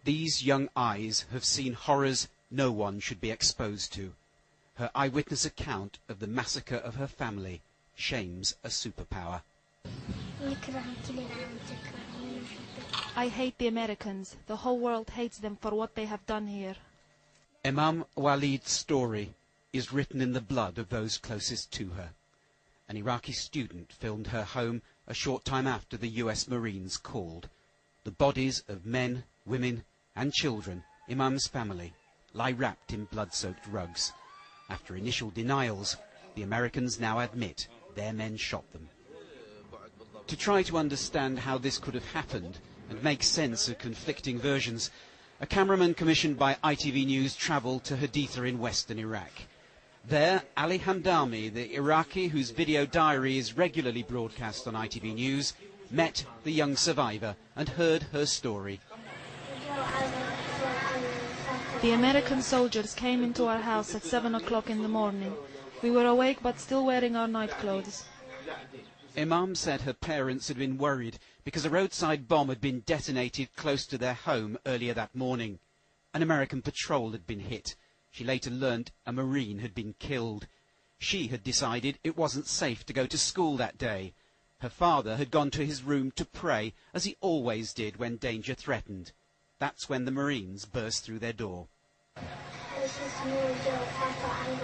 These young eyes have seen horrors no one should be exposed to. Her eyewitness account of the massacre of her family shames a superpower. I hate the Americans. The whole world hates them for what they have done here. Imam Walid's story is written in the blood of those closest to her. An Iraqi student filmed her home a short time after the US Marines called. The bodies of men, women and children, Imam's family, lie wrapped in blood-soaked rugs. After initial denials, the Americans now admit their men shot them. To try to understand how this could have happened and make sense of conflicting versions, a cameraman commissioned by ITV News travelled to Haditha in western Iraq. There, Ali Hamdami, the Iraqi whose video diary is regularly broadcast on ITV News, met the young survivor and heard her story. The American soldiers came into our house at 7 o'clock in the morning. We were awake but still wearing our night clothes. Imam said her parents had been worried because a roadside bomb had been detonated close to their home earlier that morning. An American patrol had been hit. She later learned a Marine had been killed. She had decided it wasn't safe to go to school that day. Her father had gone to his room to pray, as he always did when danger threatened. That's when the Marines burst through their door.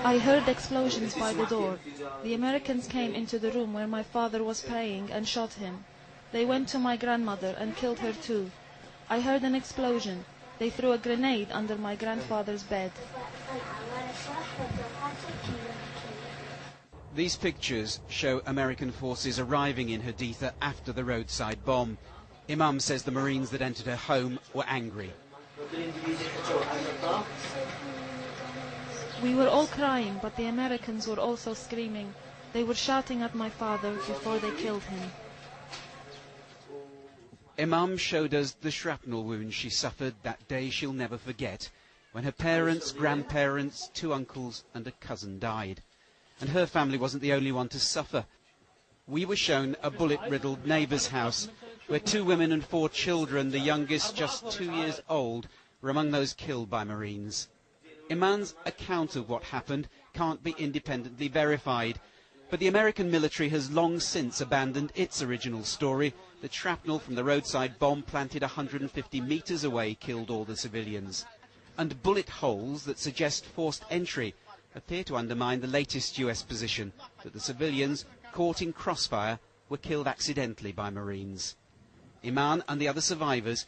I heard explosions by the door. The Americans came into the room where my father was praying and shot him. They went to my grandmother and killed her too. I heard an explosion. They threw a grenade under my grandfather's bed. These pictures show American forces arriving in Haditha after the roadside bomb. Imam says the Marines that entered her home were angry. We were all crying, but the Americans were also screaming. They were shouting at my father before they killed him. Imam showed us the shrapnel wounds she suffered that day she'll never forget, when her parents, grandparents, 2 uncles and a cousin died. And her family wasn't the only one to suffer. We were shown a bullet-riddled neighbour's house, where 2 women and 4 children, the youngest just 2 years old, were among those killed by Marines. Imam's account of what happened can't be independently verified, but the American military has long since abandoned its original story that shrapnel from the roadside bomb planted 150 metres away killed all the civilians. And bullet holes that suggest forced entry appear to undermine the latest US position that the civilians caught in crossfire were killed accidentally by Marines. Imam and the other survivors